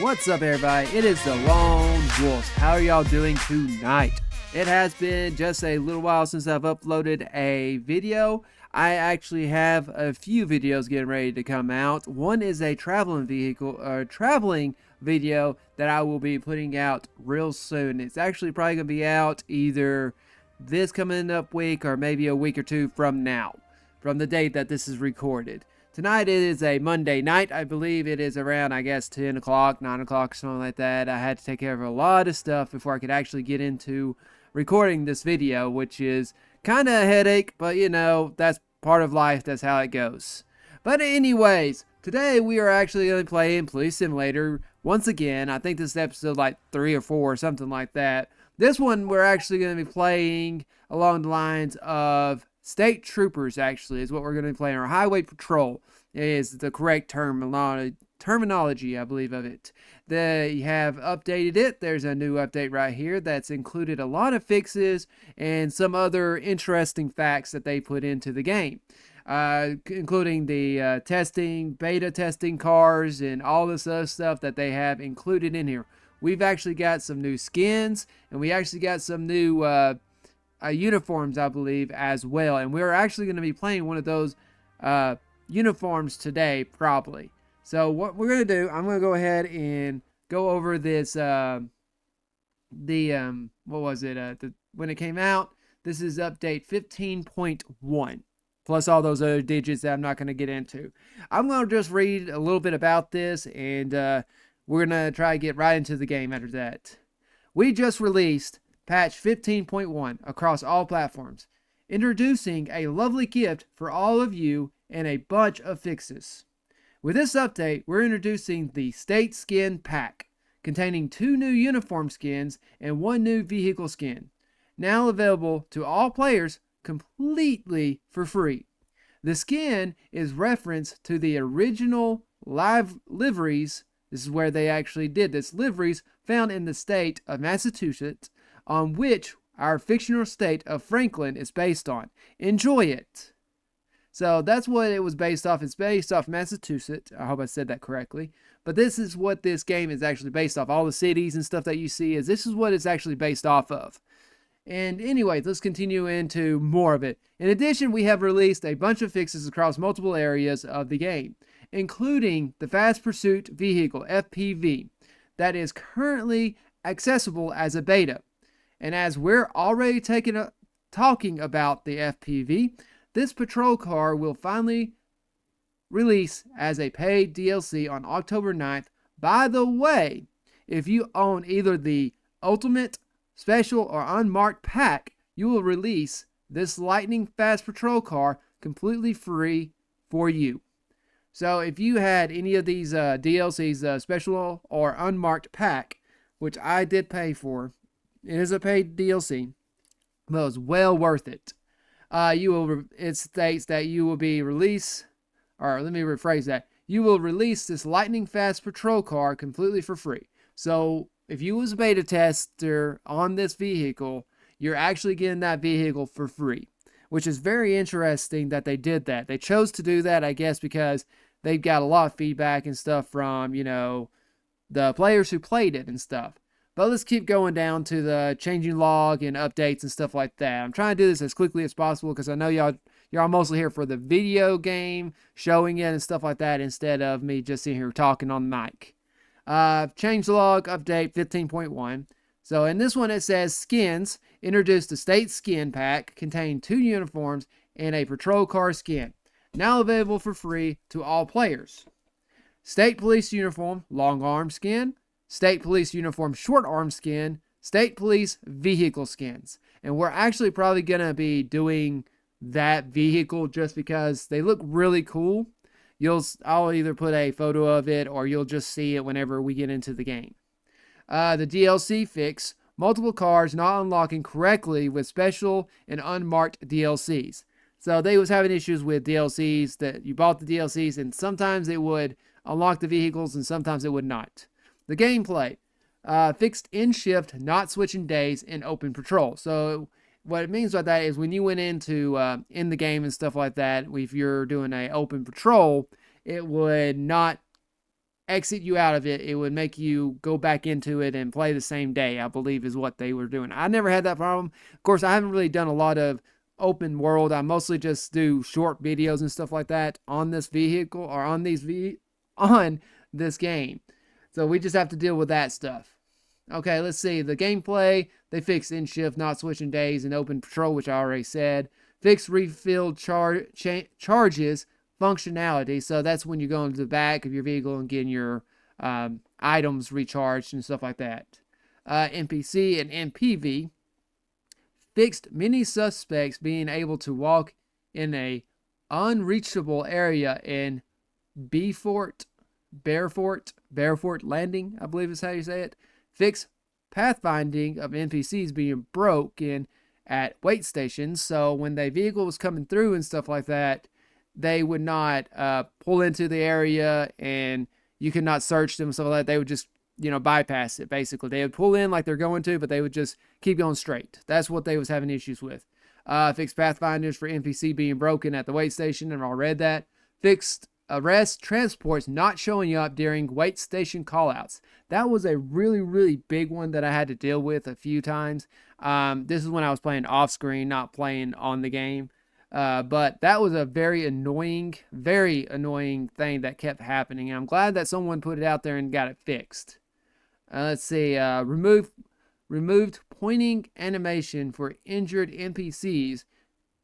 What's up, everybody? It is the Lone Wolf. How are y'all doing tonight? It has been just a little while since I've uploaded a video. I actually have a few videos getting ready to come out. One is a traveling video that I will be putting out real soon. It's actually probably going to be out either this coming up week or maybe a week or two from now, from the date that this is recorded. Tonight it is a Monday night. I believe it is around, 10 o'clock, 9 o'clock, something like that. I had to take care of a lot of stuff before I could actually get into recording this video, which is kind of a headache, but that's part of life. That's how it goes. But anyways, today we are actually going to be playing Police Simulator once again. I think this is episode like 3 or 4 or something like that. This one we're actually going to be playing along the lines of State Troopers, actually, is what we're going to be playing. Or Highway Patrol is the correct terminology, I believe, of it. They have updated it. There's a new update right here that's included a lot of fixes and some other interesting facts that they put into the game. Including the beta testing cars, and all this other stuff that they have included in here. We've actually got some new skins, and we actually got some new uniforms, I believe, as well. And we're actually going to be playing one of those uniforms today, probably. So what we're going to do, I'm going to go ahead and go over this, what was it, when it came out. This is update 15.1, plus all those other digits that I'm not going to get into. I'm going to just read a little bit about this, and we're going to try to get right into the game after that. We just released patch 15.1 across all platforms, introducing a lovely gift for all of you and a bunch of fixes. With this update, we're introducing the State Skin Pack, containing 2 new uniform skins and 1 new vehicle skin, now available to all players completely for free. The skin is reference to the original live liveries. This is where they actually did this, liveries found in the state of Massachusetts, on which our fictional state of Franklin is based on. Enjoy it. So that's what it was based off. It's based off Massachusetts. I hope I said that correctly. But this is what this game is actually based off. All the cities and stuff that you see, this is what it's actually based off of. And anyways, let's continue into more of it. In addition, we have released a bunch of fixes across multiple areas of the game, including the Fast Pursuit Vehicle, FPV, that is currently accessible as a beta. And as we're already talking about the FPV, this patrol car will finally release as a paid DLC on October 9th. By the way, if you own either the Ultimate, Special, or Unmarked pack, you will release this lightning fast patrol car completely free for you. So if you had any of these DLCs, Special or Unmarked pack, which I did pay for, it is a paid DLC, but it was well worth it. It states that you will be release, or let me rephrase that. You will release this lightning fast patrol car completely for free. So if you was a beta tester on this vehicle, you're actually getting that vehicle for free, which is very interesting that they did that. They chose to do that, I guess, because they've got a lot of feedback and stuff from, the players who played it and stuff. But let's keep going down to the changing log and updates and stuff like that. I'm trying to do this as quickly as possible because I know y'all mostly here for the video game, showing it and stuff like that, instead of me just sitting here talking on the mic. Change log update 15.1. So in this one it says skins, introduced the State Skin Pack, contain 2 uniforms and a patrol car skin, now available for free to all players. State Police Uniform long arm skin, State Police Uniform short arm skin, State Police vehicle skins. And we're actually probably going to be doing that vehicle just because they look really cool. I'll either put a photo of it or you'll just see it whenever we get into the game. The DLC fix, multiple cars not unlocking correctly with special and unmarked DLCs. So they was having issues with DLCs, that you bought the DLCs and sometimes it would unlock the vehicles and sometimes it would not. The gameplay, fixed in shift, not switching days in open patrol. So what it means by that is when you went into in the game and stuff like that, if you're doing a open patrol, it would not exit you out of it, it would make you go back into it and play the same day, I believe is what they were doing. I never had that problem. Of course, I haven't really done a lot of open world. I mostly just do short videos and stuff like that on this vehicle or on on this game. So we just have to deal with that stuff. Okay, let's see. The gameplay, they fixed in shift, not switching days, and open patrol, which I already said. Fixed refilled charges functionality. So that's when you go into the back of your vehicle and getting your items recharged and stuff like that. NPC and NPV fixed many suspects being able to walk in a unreachable area in Beaufort Landing, I believe is how you say it. Fixed pathfinding of NPCs being broken at wait stations. So when the vehicle was coming through and stuff like that, they would not pull into the area and you could not search them and stuff like that. They would just, bypass it, basically. They would pull in like they're going to, but they would just keep going straight. That's what they was having issues with. Fixed pathfinders for NPC being broken at the wait station, and I read that. Fixed arrest transports not showing up during wait station callouts. That was a really, really big one that I had to deal with a few times. This is when I was playing off screen, not playing on the game. But that was a very annoying thing that kept happening. And I'm glad that someone put it out there and got it fixed. Let's see. Removed pointing animation for injured NPCs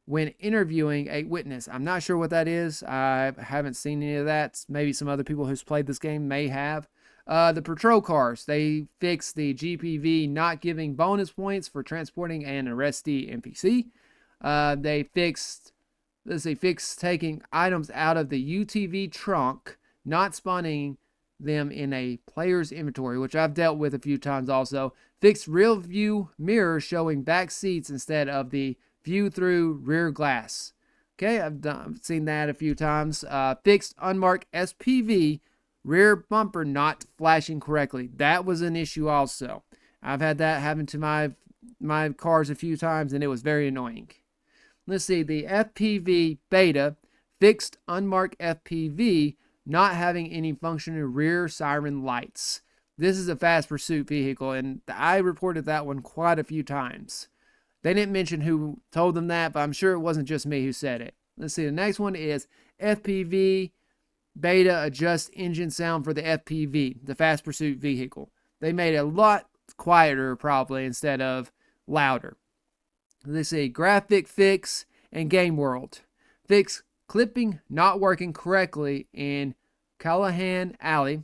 when interviewing a witness. I'm not sure what that is. I haven't seen any of that. Maybe some other people who's played this game may have. The patrol cars, they fixed the GPV not giving bonus points for transporting an arrestee NPC. They fixed taking items out of the UTV trunk, not spawning them in a player's inventory, which I've dealt with a few times also. Fixed real view mirror showing back seats instead of the view through rear glass. Okay, I've seen that a few times. Fixed unmarked SPV rear bumper not flashing correctly. That was an issue also. I've had that happen to my cars a few times, and it was very annoying. Let's see, the FPV beta fixed unmarked FPV not having any functioning rear siren lights. This is a fast pursuit vehicle, and I reported that one quite a few times. They didn't mention who told them that, but I'm sure it wasn't just me who said it. Let's see, the next one is FPV beta adjust engine sound for the FPV, the fast pursuit vehicle. They made it a lot quieter probably instead of louder. Let's see, graphic fix and game world. Fix clipping not working correctly in Callahan Alley.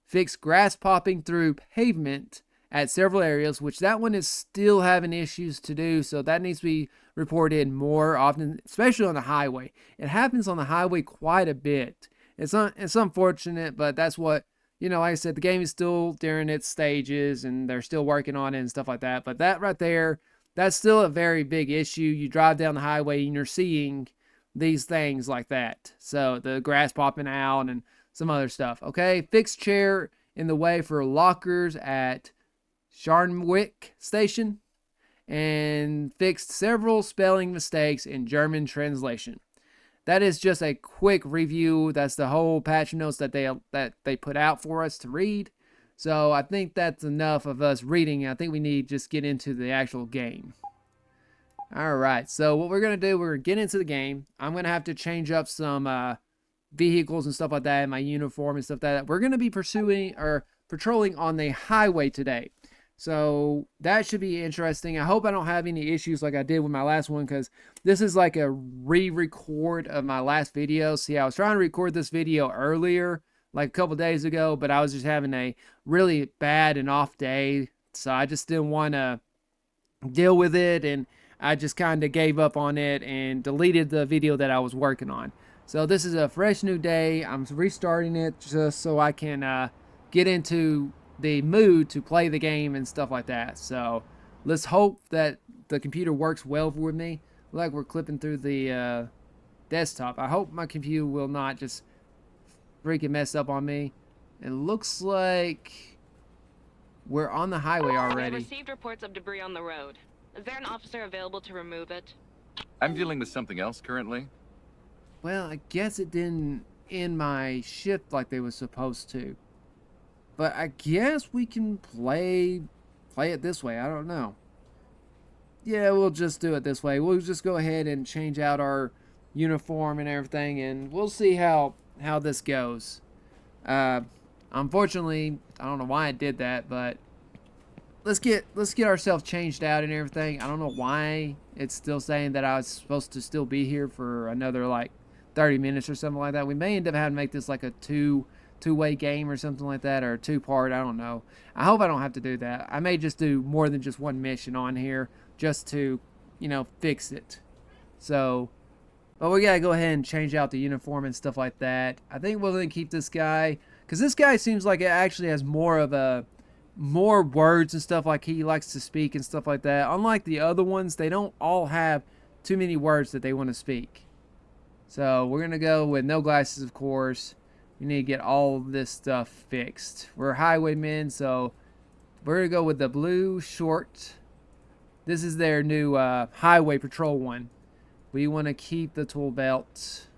Fix grass popping through pavement at several areas, which that one is still having issues to do, so that needs to be reported more often, especially on the highway. It happens on the highway quite a bit. It's unfortunate, but that's what, like I said, the game is still during its stages, and they're still working on it and stuff like that. But that right there, that's still a very big issue. You drive down the highway and you're seeing these things like that. So the grass popping out and some other stuff. Okay, fixed chair in the way for lockers at Sharnwick Station, and fixed several spelling mistakes in German translation. That is just a quick review. That's the whole patch notes that they put out for us to read. So I think that's enough of us reading. I think we need to just get into the actual game. Alright, so what we're going to do, we're going to get into the game. I'm going to have to change up some vehicles and stuff like that in my uniform and stuff like that. We're going to be patrolling on the highway today. So that should be interesting. I hope I don't have any issues like I did with my last one, because this is like a re-record of my last video. See, I was trying to record this video earlier, like a couple days ago, but I was just having a really bad and off day. So I just didn't want to deal with it, and I just kind of gave up on it and deleted the video that I was working on. So this is a fresh new day. I'm restarting it just so I can get into the mood to play the game and stuff like that. So let's hope that the computer works well with me. Like we're clipping through the desktop. I hope my computer will not just freaking mess up on me. It looks like we're on the highway already. I received reports of debris on the road. Is there an officer available to remove it? I'm dealing with something else currently. Well, I guess it didn't end my shift like they were supposed to. But I guess we can play it this way. I don't know. Yeah, we'll just do it this way. We'll just go ahead and change out our uniform and everything, and we'll see how this goes. Unfortunately, I don't know why I did that, but let's get ourselves changed out and everything. I don't know why it's still saying that I was supposed to still be here for another like 30 minutes or something like that. We may end up having to make this like a two-way game or something like that, or a two-part. I don't know. I hope I don't have to do that. I may just do more than just one mission on here just to, fix it. So, but we gotta go ahead and change out the uniform and stuff like that. I think we're gonna keep this guy, because this guy seems like it actually has more words and stuff, like he likes to speak and stuff like that. Unlike the other ones, they don't all have too many words that they want to speak. So we're gonna go with no glasses, of course. We need to get all of this stuff fixed. We're highwaymen, so we're gonna go with the blue short. This is their new highway patrol one. We want to keep the tool belt.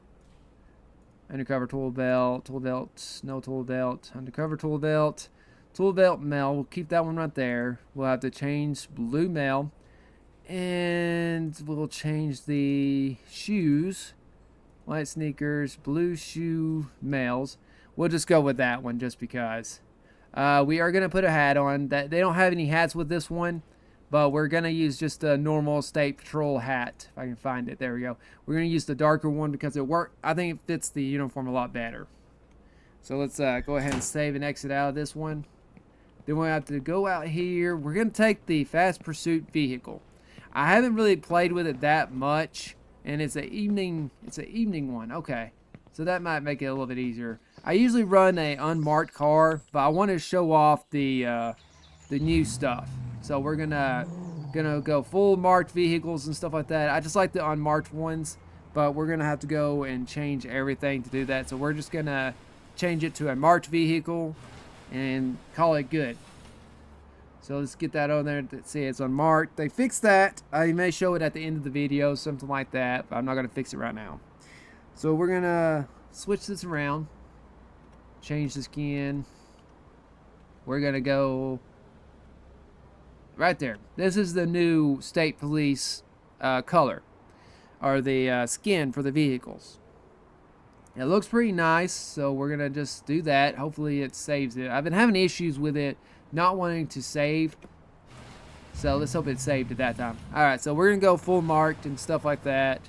Undercover tool belt, no tool belt, undercover tool belt, tool belt mail. We'll keep that one right there. We'll have to change blue mail. And we'll change the shoes. White sneakers, blue shoe males. We'll just go with that one just because. We are going to put a hat on. They don't have any hats with this one, but we're going to use just a normal state patrol hat. If I can find it. There we go. We're going to use the darker one because I think it fits the uniform a lot better. So let's go ahead and save and exit out of this one. Then we'll have to go out here. We're going to take the fast pursuit vehicle. I haven't really played with it that much, and it's an evening one. Okay, so that might make it a little bit easier. I usually run a unmarked car, but I want to show off the new stuff. So we're gonna go full marked vehicles and stuff like that. I just like the unmarked ones, but we're gonna have to go and change everything to do that. So we're just gonna change it to a marked vehicle and call it good. So let's get that on there to see it's unmarked. They fixed that. I may show it at the end of the video, something like that, but I'm not going to fix it right now. So we're going to switch this around. Change the skin. We're going to go right there. This is the new state police color, or the skin for the vehicles. It looks pretty nice, so we're going to just do that. Hopefully it saves it. I've been having issues with it not wanting to save, so let's hope it saved at that time. Alright, so we're gonna go full marked and stuff like that.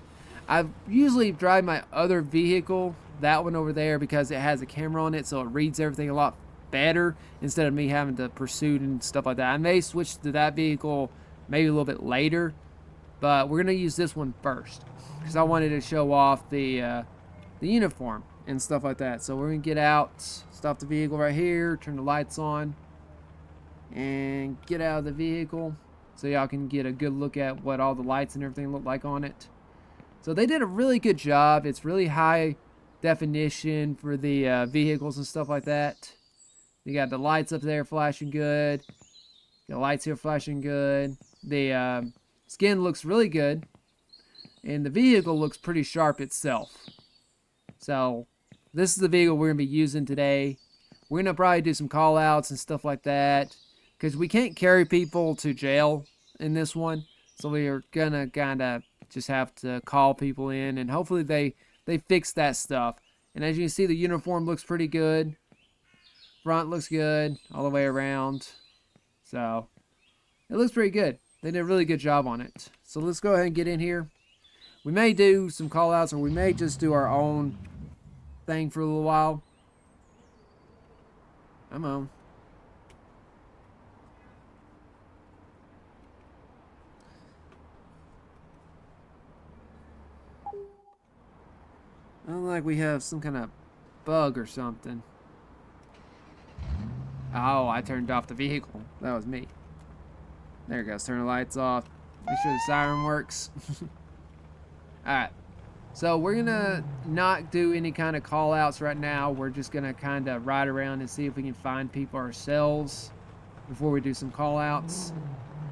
I usually drive my other vehicle, that one over there, because it has a camera on it, so it reads everything a lot better instead of me having to pursue and stuff like that. I may switch to that vehicle maybe a little bit later, but we're gonna use this one first because I wanted to show off the uniform and stuff like that. So we're gonna get out, stop the vehicle right here, turn the lights on, and get out of the vehicle so y'all can get a good look at what all the lights and everything look like on it. So they did a really good job. It's really high definition for the vehicles and stuff like that. You got the lights up there flashing good. The lights here flashing good. The skin looks really good. And the vehicle looks pretty sharp itself. So this is the vehicle we're going to be using today. We're going to probably do some call outs and stuff like that, because we can't carry people to jail in this one. So we are going to kind of just have to call people in, and hopefully they fix that stuff. And as you can see, the uniform looks pretty good. Front looks good all the way around. So it looks pretty good. They did a really good job on it. So let's go ahead and get in here. We may do some call outs, or we may just do our own thing for a little while. Come on. I don't like we have some kind of bug or something. Oh, I turned off the vehicle. That was me. There it goes. Turn the lights off. Make sure the siren works. Alright. So we're going to not do any kind of call outs right now. We're just going to kind of ride around and see if we can find people ourselves before we do some call outs.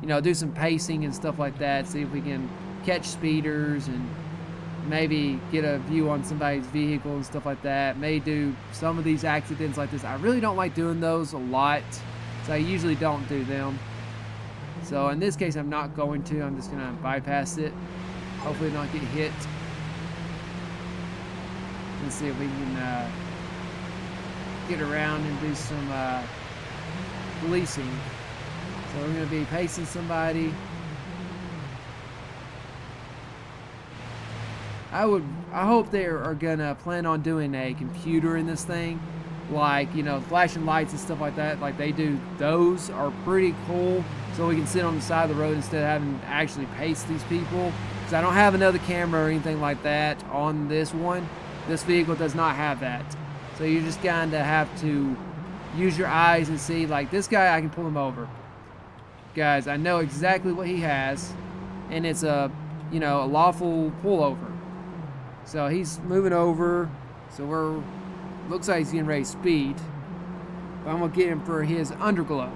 You know, do some pacing and stuff like that. See if we can catch speeders and maybe get a view on somebody's vehicle and stuff like that. May do some of these accidents like this. I really don't like doing those a lot, so I usually don't do them. So in this case, I'm not going to. I'm just gonna bypass it. Hopefully not get hit. Let's see if we can get around and do some policing. So we're gonna be pacing somebody. I hope they are gonna plan on doing a computer in this thing, like, you know, flashing lights and stuff like that, like they do. Those are pretty cool, so we can sit on the side of the road instead of having to actually pace these people. Because I don't have another camera or anything like that on this one. This vehicle does not have that, so you just kind of have to use your eyes and see, like, this guy, I can pull him over. Guys, I know exactly what he has, and it's a, you know, a lawful pullover. So he's moving over, so looks like he's getting ready to speed. But I'm gonna get him for his underglow.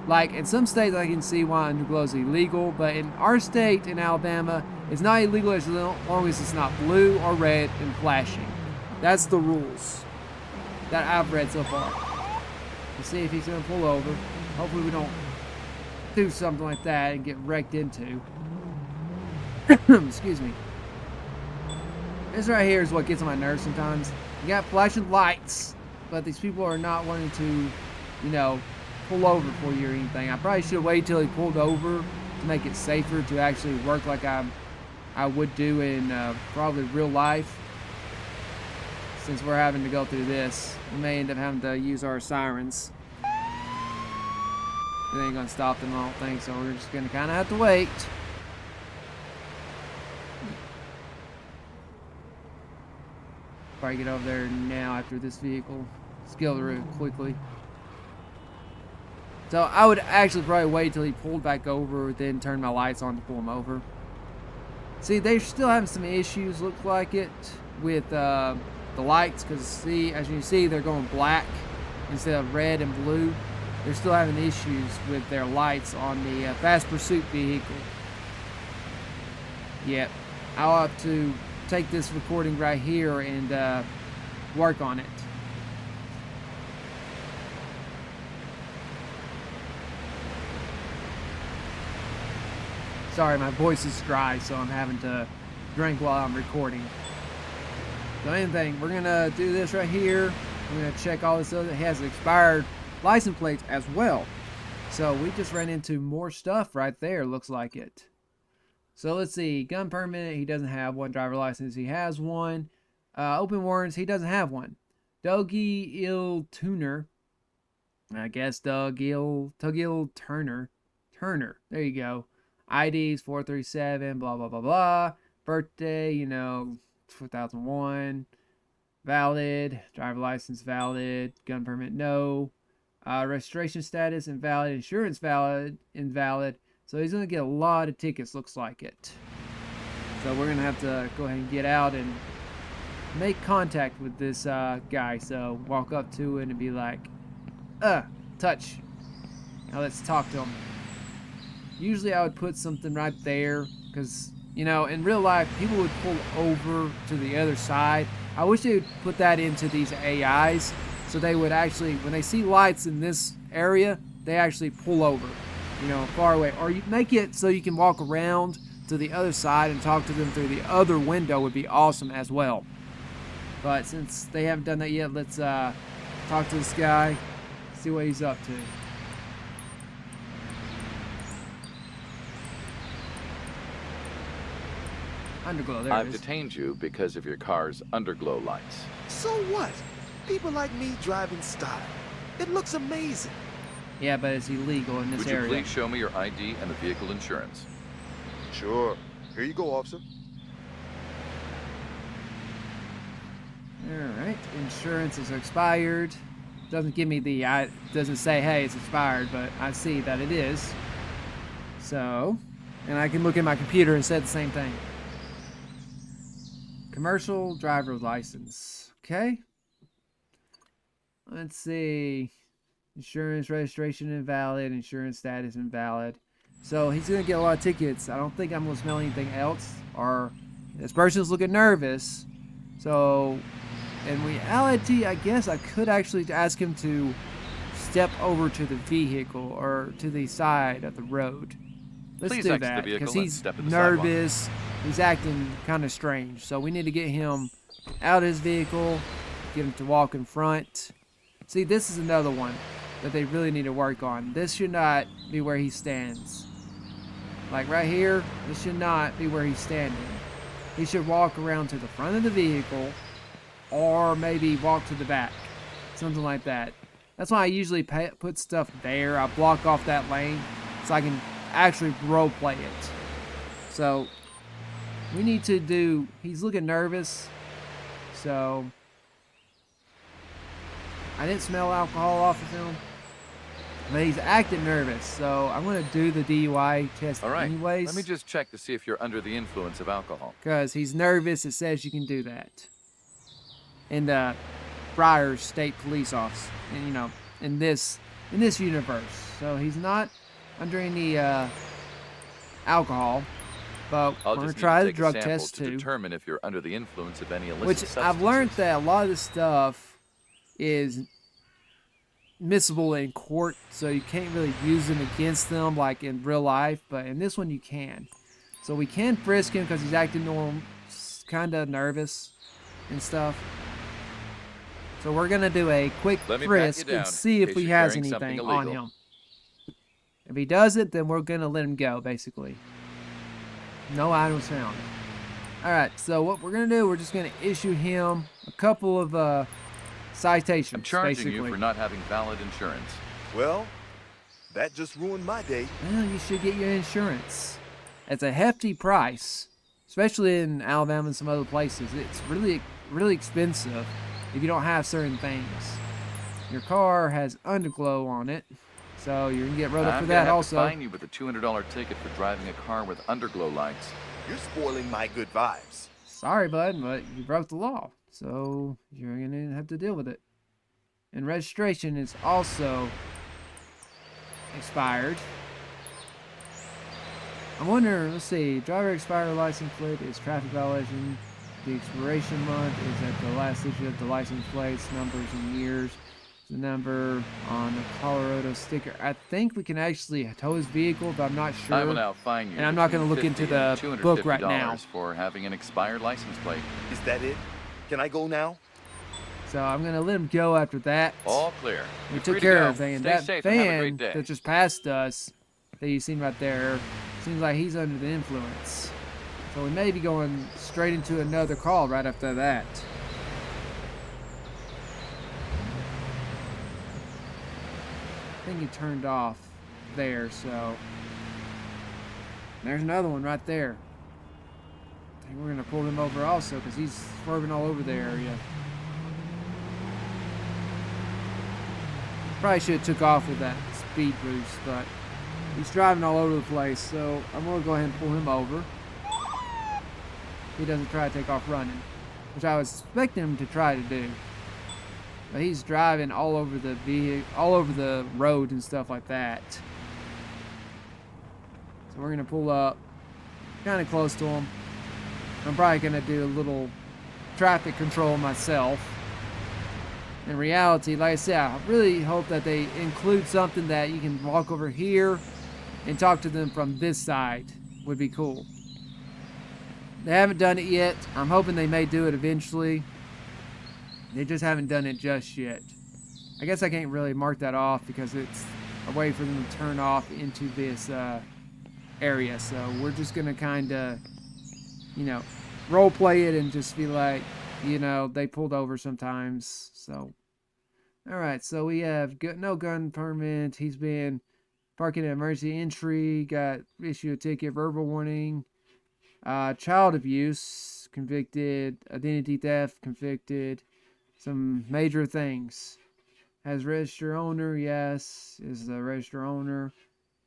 Like, in some states I can see why underglow is illegal, but in our state, in Alabama, it's not illegal as long as it's not blue or red and flashing. That's the rules that I've read so far. Let's see if he's gonna pull over. Hopefully we don't do something like that and get wrecked into. Excuse me. This right here is what gets on my nerves sometimes. You got flashing lights, but these people are not wanting to, you know, pull over for you or anything. I probably should have waited till he pulled over to make it safer to actually work like I would do in probably real life. Since we're having to go through this, we may end up having to use our sirens. It ain't gonna stop them, I don't think, so we're just gonna kind of have to wait. Probably get over there now after this vehicle. Scale the road quickly. So I would actually probably wait till he pulled back over, then turn my lights on to pull him over. See, they're still having some issues, looks like it, with the lights, because see, as you can see, they're going black instead of red and blue. They're still having issues with their lights on the Fast Pursuit vehicle. Yep, I'll have to take this recording right here and work on it. Sorry, my voice is dry, so I'm having to drink while I'm recording. So anything, we're gonna do this right here. We're gonna check all this other. It has expired license plates as well. So we just ran into more stuff right there, looks like it. So let's see, gun permit, he doesn't have one. Driver license, he has one. Open warrants, he doesn't have one. Dougie Ill Tuner, I guess Tugil Turner. There you go. IDs 437, blah blah blah blah. Birthday, you know, 2001. Valid. Driver license valid. Gun permit no. Registration status invalid. Insurance valid. Invalid. So he's going to get a lot of tickets, looks like it. So we're going to have to go ahead and get out and make contact with this guy. So walk up to it and be like, touch. Now let's talk to him. Usually I would put something right there because, you know, in real life, people would pull over to the other side. I wish they would put that into these AIs so they would actually, when they see lights in this area, they actually pull over. You know, far away, or you make it so you can walk around to the other side and talk to them through the other window would be awesome as well. But since they haven't done that yet, let's talk to this guy, see what he's up to. Underglow, there it I've is. detained you because of your car's underglow lights. So what? People like me drive in style. It looks amazing. Yeah, but it's illegal in this Would you area. please show me your ID and the vehicle insurance? Sure. Here you go, officer. Alright, insurance is expired. Doesn't give me the, doesn't say, hey, it's expired, but I see that it is. So, and I can look at my computer and say the same thing. Commercial driver's license. Okay. Let's see. Insurance registration invalid. Insurance status invalid. So he's going to get a lot of tickets. I don't think I'm going to smell anything else or This person's looking nervous. So, in reality, I guess I could actually ask him to step over to the vehicle or to the side of the road. Let's Please do exit the that vehicle because and he's step to the sidewalk. nervous. He's acting kind of strange. So we need to get him out of his vehicle, get him to walk in front. See, this is another one that they really need to work on. This should not be where he stands. Like right here, this should not be where he's standing. He should walk around to the front of the vehicle or maybe walk to the back. Something like that. That's why I usually put stuff there. I block off that lane so I can actually role play it. So we need to do, he's looking nervous. So I didn't smell alcohol off of him. But he's acting nervous, so I'm going to do the DUI test All right. anyways. Let me just check to see if you're under the influence of alcohol. Because he's nervous, it says you can do that. In the Briars State Police Office, and, you know, in this universe. So he's not under any alcohol, but I'll we're going just to try the take a drug sample test to too. determine if you're under the influence of any illicit Which substances. I've learned that a lot of this stuff is admissible in court, so you can't really use them against them like in real life, but in this one you can. So we can frisk him because he's acting normal, kind of nervous and stuff. So we're gonna do a quick Let me pat you frisk down and see in if case he you're has carrying something anything on illegal. him. If he doesn't, then we're gonna let him go, basically. No items found. Alright, so what we're gonna do, we're just gonna issue him a couple of citations, I'm charging basically. you for not having valid insurance. Well, that just ruined my day. Well, you should get your insurance. It's a hefty price, especially in Alabama and some other places. It's really, really expensive if you don't have certain things. Your car has underglow on it, so you're gonna get wrote up I'm for gonna that have also. to fine you with a $200 ticket for driving a car with underglow lights. You're spoiling my good vibes. Sorry, bud, but you broke the law, so you're gonna have to deal with it. And registration is also expired. I wonder, let's see, driver expired license plate is traffic violation. The expiration month is at the last digit of the license plates, numbers and years. The number on the Colorado sticker. I think we can actually tow his vehicle, but I'm not sure. I will now fine you. And I'm not between gonna look into $50 the and book right $250 now. for having an expired license plate. Is that it? Can I go now? So I'm gonna let him go after that. All clear. We You're took free to care go. of everything. And Stay that safe and have a fan great day. that just passed us, that you seen right there, seems like he's under the influence. So we may be going straight into another call right after that. I think he turned off there, so there's another one right there. I think we're gonna pull him over also because he's swerving all over the area. Probably should have took off with that speed boost, but he's driving all over the place, so I'm gonna go ahead and pull him over. He doesn't try to take off running, which I was expecting him to try to do. But he's driving all over the all over the road and stuff like that. So we're gonna pull up, kind of close to him. I'm probably gonna do a little traffic control myself. In reality, like I said, I really hope that they include something that you can walk over here and talk to them from this side. Would be cool. They haven't done it yet. I'm hoping they may do it eventually. They just haven't done it just yet. I guess I can't really mark that off because it's a way for them to turn off into this area. So we're just going to kind of, you know, role play it and just be like, you know, they pulled over sometimes. So, all right. So we have no gun permit. He's been parking at emergency entry. Got issued a ticket, verbal warning. Child abuse, convicted. Identity theft, convicted. Some major things. Has register owner, yes. Is the register owner.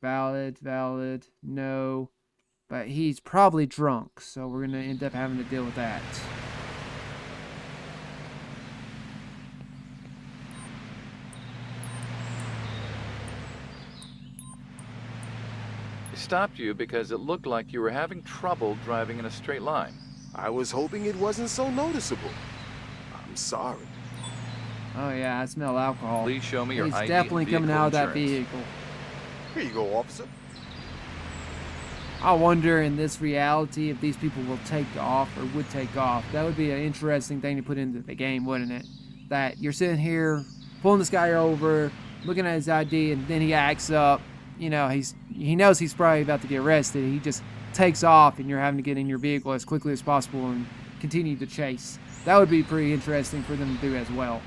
Valid, no. But he's probably drunk, so we're going to end up having to deal with that. I stopped you because it looked like you were having trouble driving in a straight line. I was hoping it wasn't so noticeable. I'm sorry. Oh yeah, I smell alcohol. Please show me your He's ID definitely and coming vehicle out of that insurance. vehicle. Here you go, officer. I wonder in this reality if these people will take off or would take off. That would be an interesting thing to put into the game, wouldn't it? That you're sitting here pulling this guy over, looking at his ID, and then he acts up. You know, he knows he's probably about to get arrested. He just takes off, and you're having to get in your vehicle as quickly as possible and continue the chase. That would be pretty interesting for them to do as well.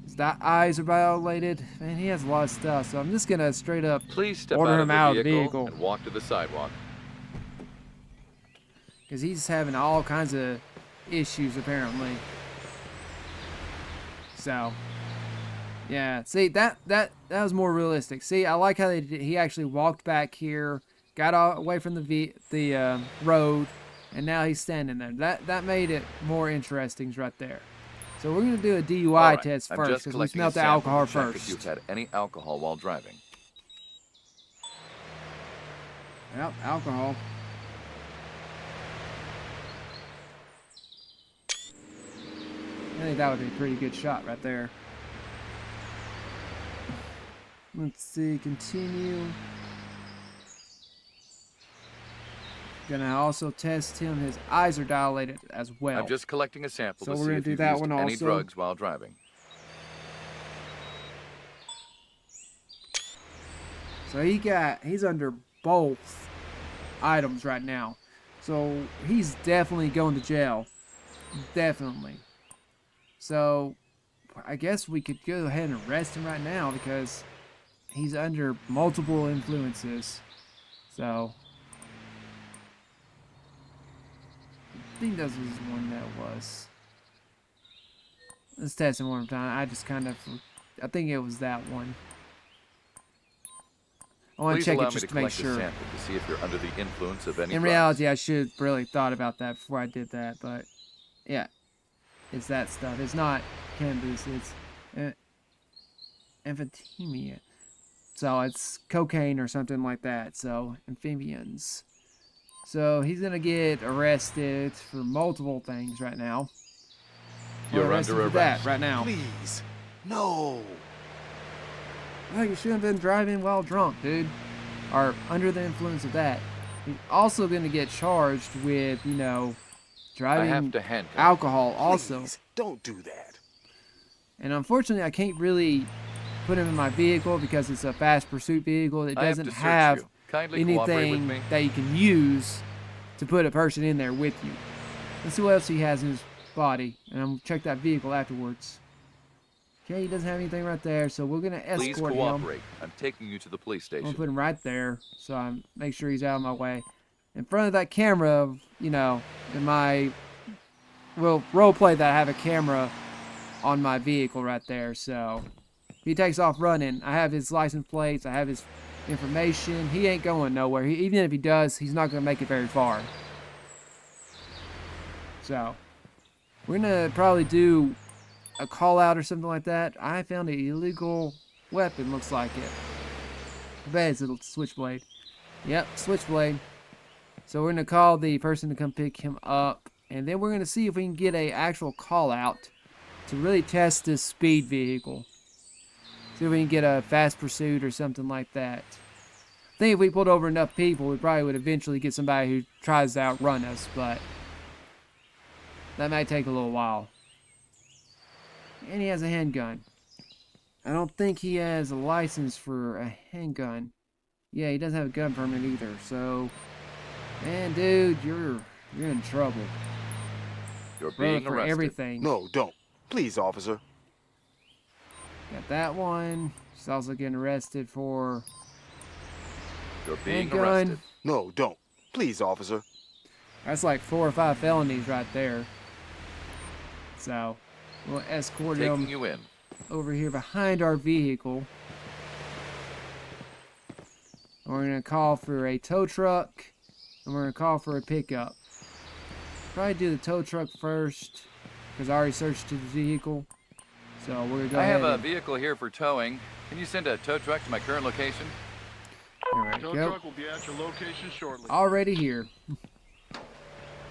His eyes are violated. Man, he has a lot of stuff, so I'm just gonna straight up Please step order out him of out the of the vehicle vehicle. and walk to the sidewalk. Because he's having all kinds of issues, apparently. So, yeah. See, that was more realistic. See, I like how he actually walked back here, got away from the road, and now he's standing there. That made it more interesting right there. So we're going to do a DUI All right, test I'm first, just because we collecting smelled a the sample alcohol to check first. if you've had any alcohol while driving. Yep, alcohol. I think that would be a pretty good shot right there. Let's see, continue. Gonna also test him. His eyes are dilated as well. I'm just collecting a sample So to we're see gonna if do you've that used one any also. drugs while driving. So he's under both items right now. So he's definitely going to jail. Definitely. So I guess we could go ahead and arrest him right now because he's under multiple influences. So I think that was the one that was. Let's test him one more time. I think it was that one. I want to Please check allow it me just to to make collect a sure. sample to see if you're under the influence of any In drugs. reality, I should have really thought about that before I did that, but yeah, it's that stuff. It's not cannabis, it's amphetamine. So it's cocaine or something like that. So amphibians. So he's gonna get arrested for multiple things right now. You're We're arrested under for that arrest. right now. Please. No. Well, you shouldn't have been driving while drunk, dude. Or under the influence of that. He's also gonna get charged with, I have driving to handcuff. alcohol also. Please, don't do that. And unfortunately, I can't really put him in my vehicle because it's a fast pursuit vehicle. It I have doesn't to search have you. Kindly cooperate with anything me. that you can use to put a person in there with you. Let's see what else he has in his body, and I'm gonna check that vehicle afterwards. Okay, he doesn't have anything right there, so we're gonna Please escort him. cooperate. I'm taking you to the police I'm gonna station. put him right there, so I make sure he's out of my way. In front of that camera, we'll role play that I have a camera on my vehicle right there. So if he takes off running, I have his license plates, I have his information. He ain't going nowhere. Even if he does, he's not gonna make it very far. So we're gonna probably do a call out or something like that. I found an illegal weapon, looks like it. I bet it's a switchblade. Yep, switchblade. So we're gonna call the person to come pick him up, and then we're gonna see if we can get a actual call out to really test this speed vehicle. See if we can get a fast pursuit or something like that. I think if we pulled over enough people, we probably would eventually get somebody who tries to outrun us, but that might take a little while. And he has a handgun. I don't think he has a license for a handgun. Yeah, he doesn't have a gun permit either, so... Man, dude, you're in trouble. You're Brother, being for arrested. everything. No, don't. Please, officer. Got that one. She's also getting arrested for You're being handgun. arrested. No, don't. Please, officer. That's like 4 or 5 felonies right there. So, we'll escort Taking him you in. over here behind our vehicle. And we're going to call for a tow truck. And we're going to call for a pickup. Probably do the tow truck first, because I already searched the vehicle. So we're going to go I ahead have a and... vehicle here for towing. Can you send a tow truck to my current location? There we Tow go. truck will be at your location shortly. Already here.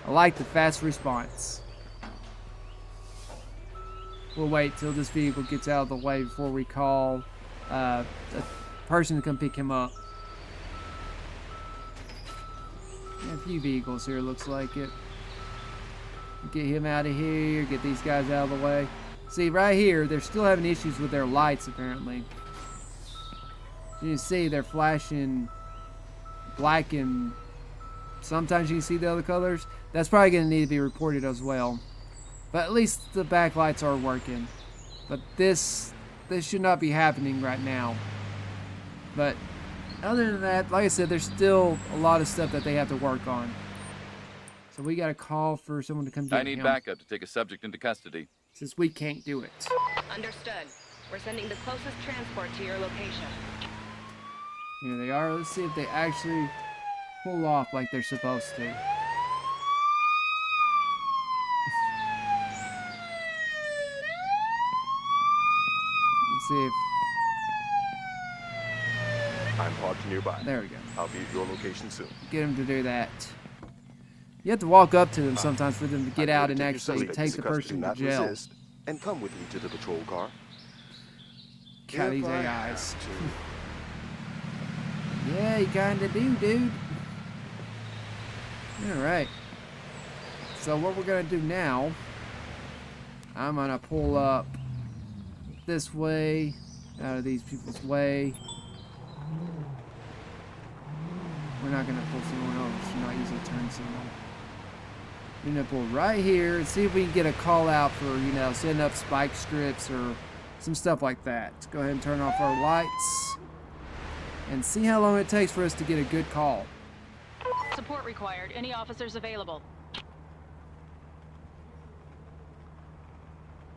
I like the fast response. We'll wait till this vehicle gets out of the way before we call a person to come pick him up. A few vehicles here, looks like it. Get him out of here, get these guys out of the way. See, right here, they're still having issues with their lights, apparently. You can see they're flashing black, and sometimes you can see the other colors. That's probably going to need to be reported as well. But at least the backlights are working. But this should not be happening right now. But other than that, like I said, there's still a lot of stuff that they have to work on. So we got to call for someone to come get him. I need backup to take a subject into custody. Since we can't do it. Understood. We're sending the closest transport to your location. Here they are. Let's see if they actually pull off like they're supposed to. Let's see if... I'm parked nearby. There we go. I'll be at your location soon. Get them to do that. You have to walk up to them sometimes for them to get out and actually take the person to jail. And come with me to the patrol car. God, these AIs. Yeah, you kinda do, dude. Alright. So what we're gonna do now, I'm gonna pull up this way, out of these people's way. We're not gonna pull someone over, she's not using turn signal. We're gonna pull right here and see if we can get a call out for, you know, setting up spike strips or some stuff like that. Let's go ahead and turn off our lights and see how long it takes for us to get a good call. Support required. Any officers available?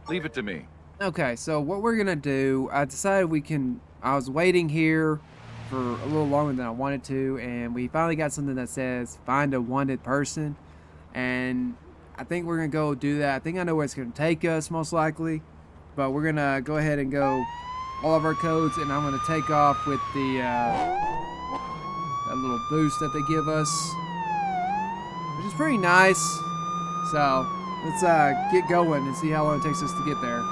Leave it to me. Okay, so what we're gonna do, I decided I was waiting here for a little longer than I wanted to, and we finally got something that says find a wanted person, and I think we're gonna go do that. I think I know where it's gonna take us, most likely, but we're gonna go ahead and go all of our codes, and I'm gonna take off with the that little boost that they give us, which is pretty nice. So let's get going and see how long it takes us to get there.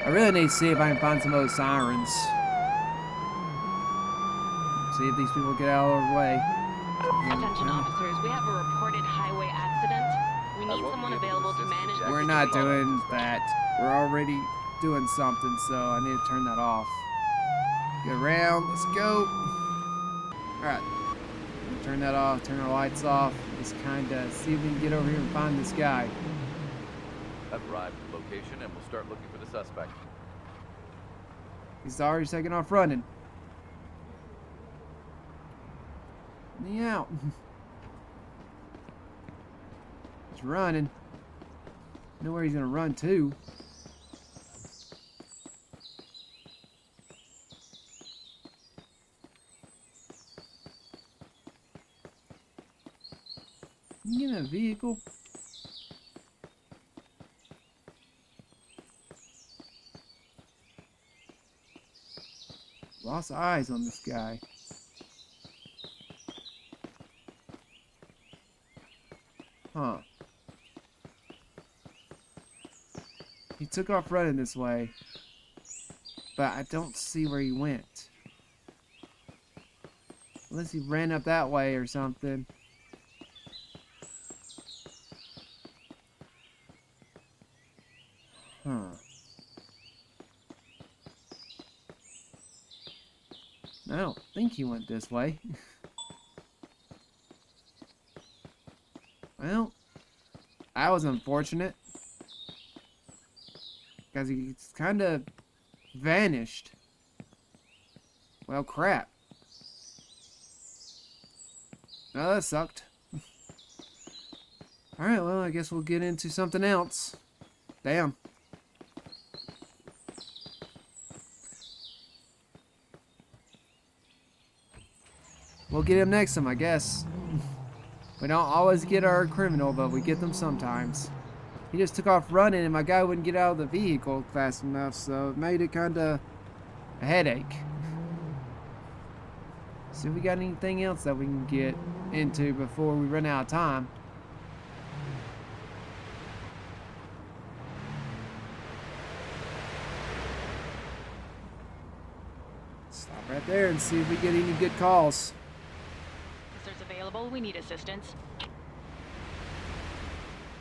I really need to see if I can find some of those sirens. See if these people get out of our way. Attention officers, we have a reported highway accident. We need someone available to manage the We're not situation. doing that. We're already doing something, so I need to turn that off. Get around, let's go. Alright. Turn that off, turn our lights off. Just kinda see if we can get over here and find this guy. I've arrived at the location and we'll start looking for the suspect. He's already taking off running. Let me out. He's running. Know where he's gonna run to. Can you get in a vehicle? Lost eyes on this guy. Huh. He took off running this way, but I don't see where he went. Unless he ran up that way or something. Huh. I don't think he went this way. Well, that was unfortunate. Because he kind of vanished. Well, crap. Oh, that sucked. Alright, well, I guess we'll get into something else. Damn. We'll get him next time, I guess. We don't always get our criminal, but we get them sometimes. he just took off running, and my guy wouldn't get out of the vehicle fast enough, so it made it kind of a headache. See if we got anything else that we can get into before we run out of time. Stop right there and see if we get any good calls. Officers available. We need assistance.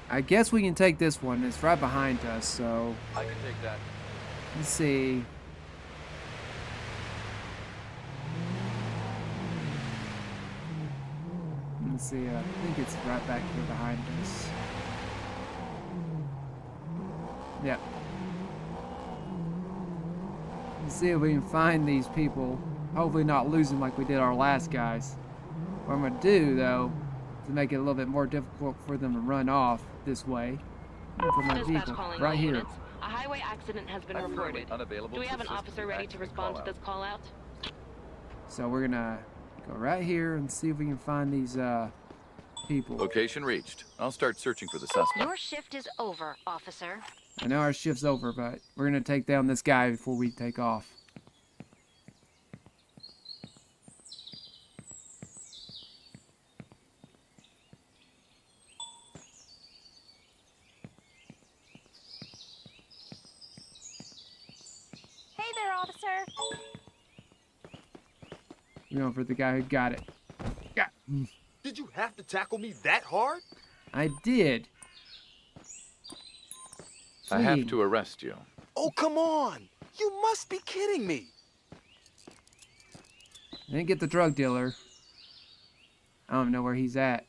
I guess we can take this one. It's right behind us, so I can take that. let's see. Let's see, I think it's right back here behind us. Yep. Let's see if we can find these people. Hopefully not lose them like we did our last guys. What I'm going to do, though, to make it a little bit more difficult for them to run off this way. For my Dispatch vehicle, calling right all here. units. A highway accident has been I'm reported. currently unavailable Do we to have an assist officer in ready to active respond to call-out. this call out? So we're going to go right here and see if we can find these people. Location reached. I'll start searching for the suspect. Your shift is over, officer. I know our shift's over, but we're going to take down this guy before we take off. Hey there, officer. We're going for the guy who got it. Did you have to tackle me that hard? I did. I have Fleeing. to arrest you. Oh, come on. You must be kidding me. I didn't get the drug dealer. I don't know where he's at.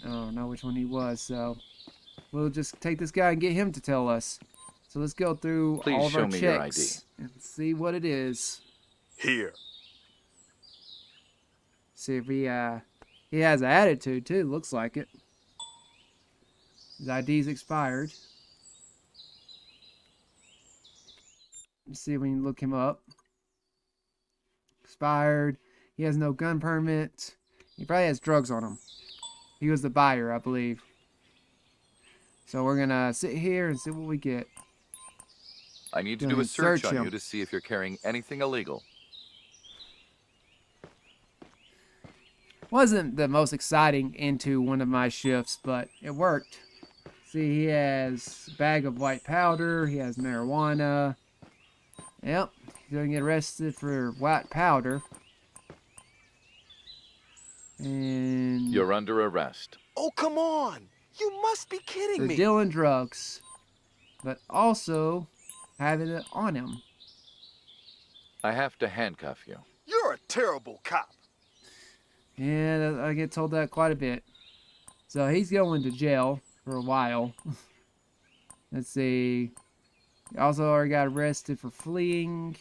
I don't know which one he was, so we'll just take this guy and get him to tell us. So let's go through Please all of our show me your checks and see what it is. Here. See if he has an attitude too. Looks like it. His ID's expired. Let's see if we can look him up. Expired. He has no gun permit. He probably has drugs on him. He was the buyer, I believe. So we're gonna sit here and see what we get. I need to Go do a ahead, search search on him. you to see if you're carrying anything illegal. Wasn't the most exciting into one of my shifts, but it worked. See, he has a bag of white powder. He has marijuana. Yep, he's gonna get arrested for white powder. And You're under arrest. Oh, come on. You must be kidding for me. dealing drugs, but also having it on him. I have to handcuff you. You're a terrible cop. Yeah, I get told that quite a bit. So he's going to jail for a while. Let's see. He also already got arrested for fleeing.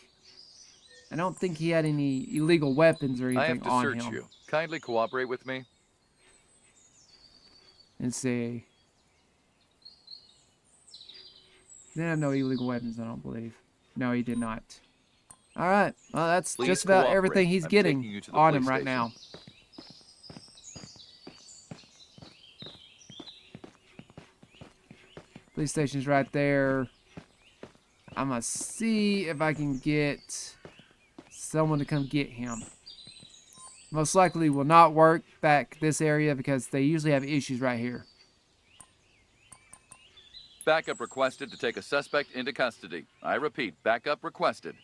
I don't think he had any illegal weapons or I have anything to on search him. you. Kindly cooperate with me. Let's see. He didn't have no illegal weapons, I don't believe. No, he did not. Alright, well that's Please just about cooperate. everything he's I'm getting taking you to the on him police right station. now. Police station's right there. I'm gonna see if I can get someone to come get him. Most likely will not work back this area because they usually have issues right here. Backup requested to take a suspect into custody. I repeat, backup requested.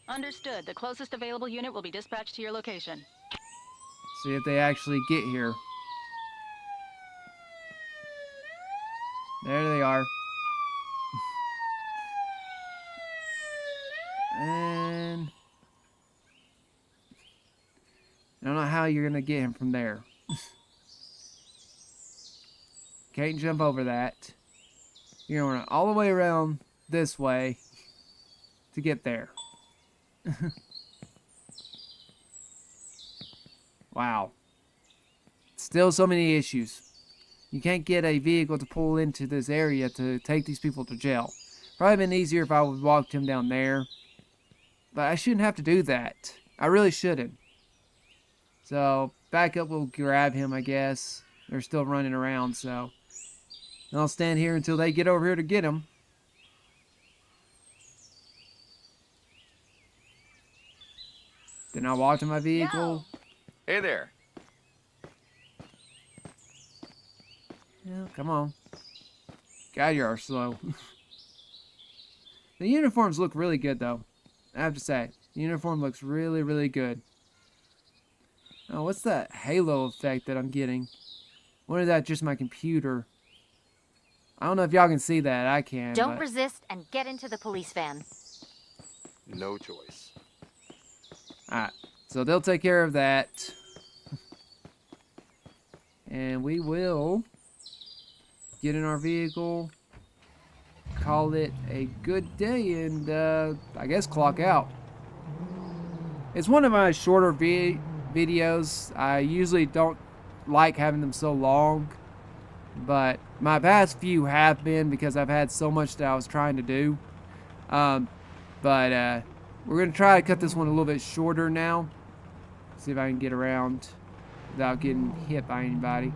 Understood. The closest available unit will be dispatched to your location. See if they actually get here. There they are. And I don't know how you're gonna get him from there. Can't jump over that. You're gonna run all the way around this way to get there. Wow. Still so many issues. You can't get a vehicle to pull into this area to take these people to jail. Probably been easier if I would walked him down there. But I shouldn't have to do that. I really shouldn't. So, backup will grab him, I guess. They're still running around, so. And I'll stand here until they get over here to get him. Then I'll walk to my vehicle. Hey there. Yeah, come on. God, you are slow. The uniforms look really good, though. I have to say. The uniform looks really, really good. Oh, what's that halo effect that I'm getting? What is that? Just my computer. I don't know if y'all can see that. I can. Don't but... resist and get into the police van. No choice. Alright. So they'll take care of that. And we will get in our vehicle, call it a good day, and I guess clock out. It's one of my shorter videos. I usually don't like having them so long, but my past few have been because I've had so much that I was trying to do. But we're going to try to cut this one a little bit shorter now. See if I can get around without getting hit by anybody.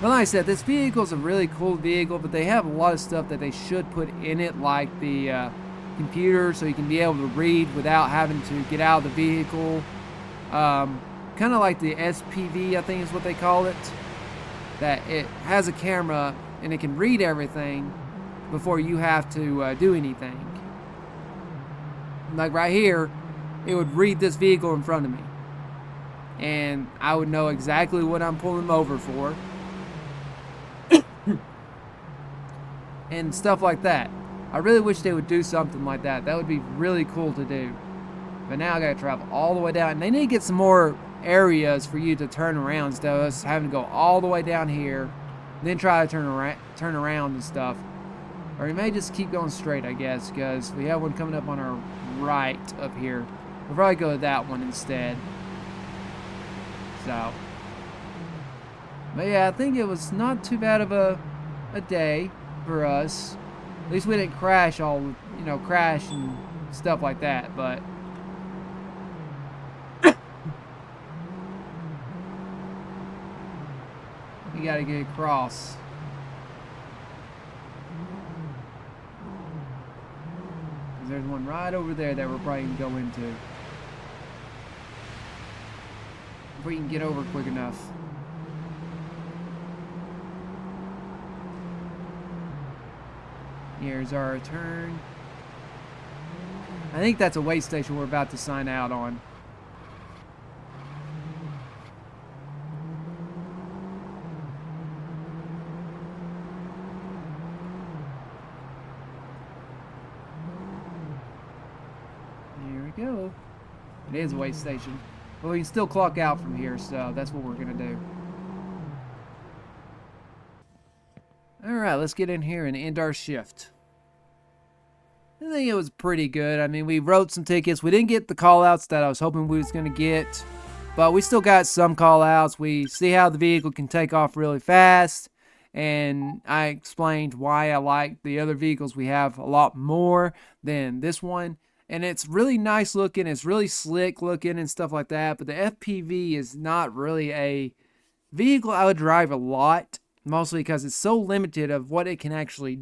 But like I said, this vehicle is a really cool vehicle, but they have a lot of stuff that they should put in it, like the computer, so you can be able to read without having to get out of the vehicle. Kind of like the SPV, I think is what they call it. That it has a camera and it can read everything before you have to do anything. Like right here, it would read this vehicle in front of me. And I would know exactly what I'm pulling them over for. And stuff like that. I really wish they would do something like that. That would be really cool to do. But now I gotta travel all the way down. And they need to get some more areas for you to turn around instead of us having to go all the way down here, then try to turn around and stuff. Or we may just keep going straight, I guess, because we have one coming up on our right up here. We'll probably go with that one instead. So. But yeah, I think it was not too bad of a day for us. At least we didn't crash crash and stuff like that, but we gotta get across. Cause there's one right over there that we're probably gonna go into. If we can get over quick enough. Here's our turn. I think that's a wait station we're about to sign out on. Here we go. It is a wait station. But we can still clock out from here, so that's what we're going to do. Alright, let's get in here and end our shift. I think it was pretty good. I mean, we wrote some tickets. We didn't get the call-outs that I was hoping we was going to get. But we still got some call-outs. We see how the vehicle can take off really fast. And I explained why I like the other vehicles we have a lot more than this one. And it's really nice looking. It's really slick looking and stuff like that. But the FPV is not really a vehicle I would drive a lot. Mostly because it's so limited of what it can actually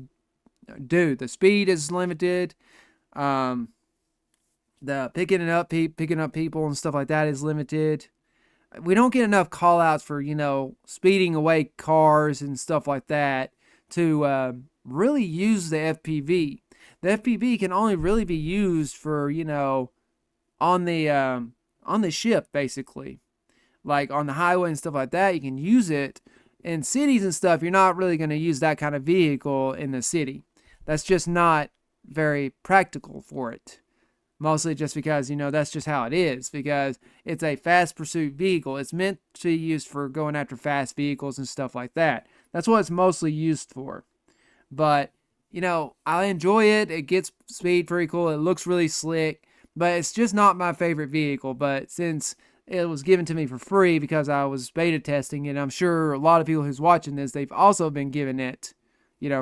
do. The speed is limited. The picking up people and stuff like that is limited. We don't get enough call outs for, speeding away cars and stuff like that to really use the FPV. The FPV can only really be used for, on the ship, basically. Like on the highway and stuff like that, you can use it. In cities and stuff, you're not really going to use that kind of vehicle in the city. That's just not very practical for it. Mostly just because, that's just how it is. Because it's a fast pursuit vehicle. It's meant to be used for going after fast vehicles and stuff like that. That's what it's mostly used for. But, I enjoy it. It gets speed pretty cool. It looks really slick. But it's just not my favorite vehicle. But since it was given to me for free because I was beta testing, and I'm sure a lot of people who's watching this, they've also been given it,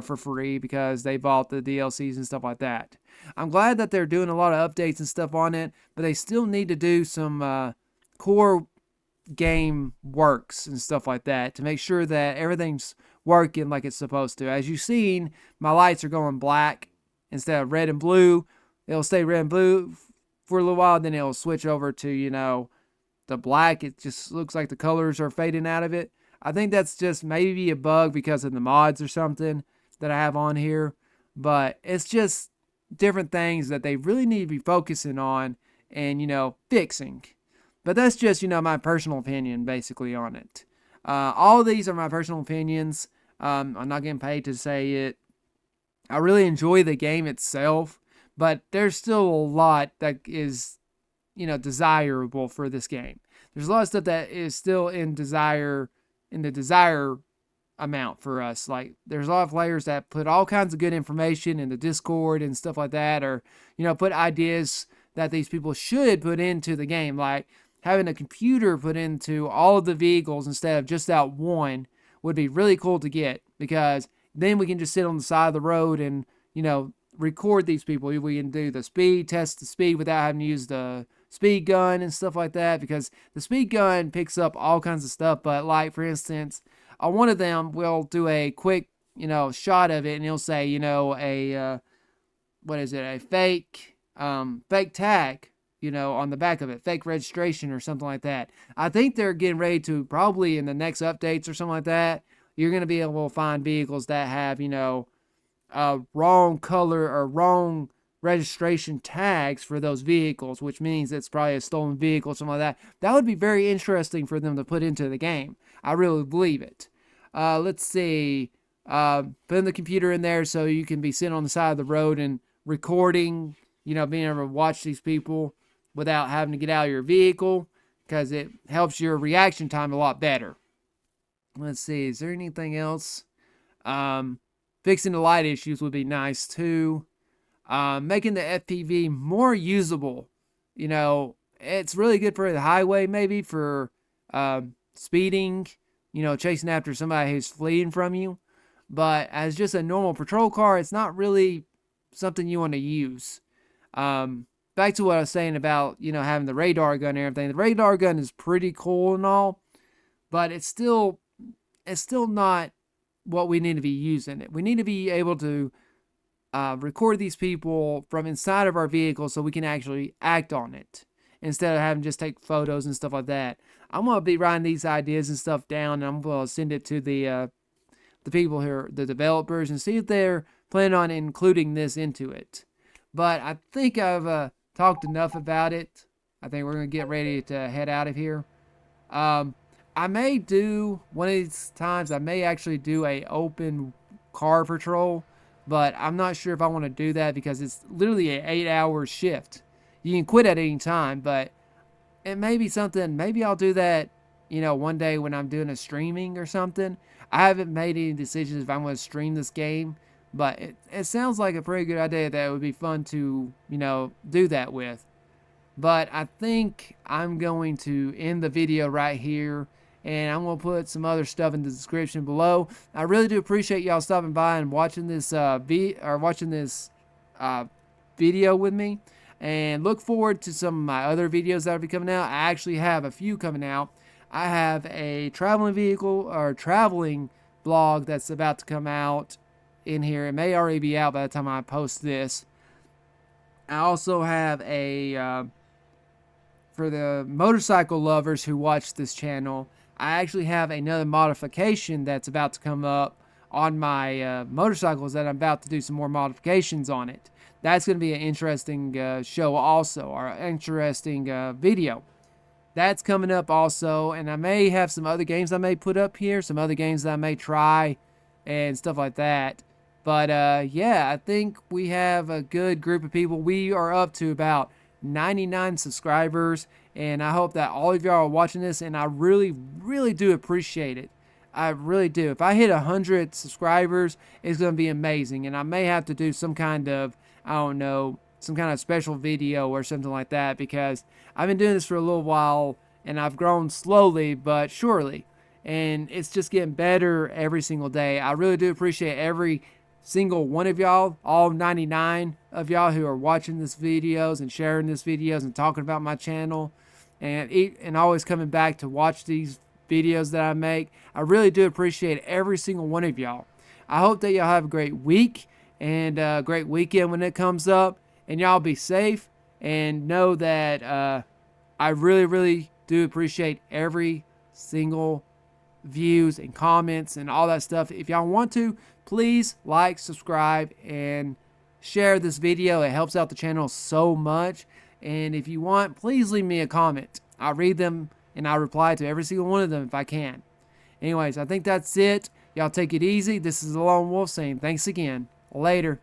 for free because they bought the DLCs and stuff like that. I'm glad that they're doing a lot of updates and stuff on it, but they still need to do some core game works and stuff like that, to make sure that everything's working like it's supposed to. As you've seen, my lights are going black instead of red and blue. It'll stay red and blue for a little while, then it'll switch over to, the black. It just looks like the colors are fading out of it. I think that's just maybe a bug because of the mods or something that I have on here. But it's just different things that they really need to be focusing on and, fixing. But that's just, my personal opinion basically on it. All of these are my personal opinions. I'm not getting paid to say it. I really enjoy the game itself, but there's still a lot that is, desirable for this game. There's a lot of stuff that is still in the desire amount for us. Like, there's a lot of players that put all kinds of good information in the Discord and stuff like that, or, put ideas that these people should put into the game, like having a computer put into all of the vehicles instead of just that one would be really cool to get, because then we can just sit on the side of the road and, record these people. We can do the speed, test the speed without having to use the speed gun and stuff like that, because the speed gun picks up all kinds of stuff. But like, for instance, on one of them, we'll do a quick, shot of it, and it'll say, a fake tag, on the back of it, fake registration or something like that. I think they're getting ready to, probably in the next updates or something like that, you're going to be able to find vehicles that have, wrong color or wrong registration tags for those vehicles, which means it's probably a stolen vehicle or something like that. That would be very interesting for them to put into the game. I really believe it. Let's see. Putting the computer in there so you can be sitting on the side of the road and recording, being able to watch these people without having to get out of your vehicle, because it helps your reaction time a lot better. Let's see. Is there anything else? Fixing the light issues would be nice too. Making the FPV more usable. It's really good for the highway, maybe for speeding, chasing after somebody who's fleeing from you. But as just a normal patrol car, it's not really something you want to use. Back to what I was saying about, having the radar gun and everything. The radar gun is pretty cool and all, but it's still not what we need to be using it. We need to be able to record these people from inside of our vehicle so we can actually act on it, instead of having just take photos and stuff like that. I'm going to be writing these ideas and stuff down, and I'm going to send it to the people here, the developers, and see if they're planning on including this into it. But I think I've talked enough about it. I think we're going to get ready to head out of here. I may do, one of these times, I may actually do a open car patrol, but I'm not sure if I want to do that, because it's literally an 8-hour shift. You can quit at any time, but it may be something, maybe I'll do that, one day when I'm doing a streaming or something. I haven't made any decisions if I'm going to stream this game, but it sounds like a pretty good idea that it would be fun to, do that with. But I think I'm going to end the video right here, and I'm going to put some other stuff in the description below. I really do appreciate y'all stopping by and watching this video with me, and look forward to some of my other videos that will be coming out. I actually have a few coming out. I have a traveling vlog that's about to come out in here. It may already be out by the time I post this. I also have a for the motorcycle lovers who watch this channel, I actually have another modification that's about to come up on my motorcycles, that I'm about to do some more modifications on it. That's going to be an interesting show also, or an interesting video. That's coming up also, and I may have some other games I may put up here, some other games that I may try, and stuff like that. But yeah, I think we have a good group of people. We are up to about 99 subscribers, and I hope that all of y'all are watching this, and I really, really do appreciate it. I really do. If I hit 100 subscribers, it's going to be amazing, and I may have to do some kind of, I don't know, some kind of special video or something like that, because I've been doing this for a little while, and I've grown slowly but surely, and it's just getting better every single day. I really do appreciate every single one of y'all, all 99 of y'all who are watching this videos and sharing this videos and talking about my channel. and always coming back to watch these videos that I make. I really do appreciate every single one of y'all. I hope that y'all have a great week and a great weekend when it comes up, and y'all be safe and know that I really, really do appreciate every single views and comments and all that stuff. If y'all want to, please like, subscribe, and share this video. It helps out the channel so much. And if you want, please leave me a comment. I'll read them and I'll reply to every single one of them if I can. Anyways, I think that's it. Y'all take it easy. This is the Lone Wolf saying thanks again. Later.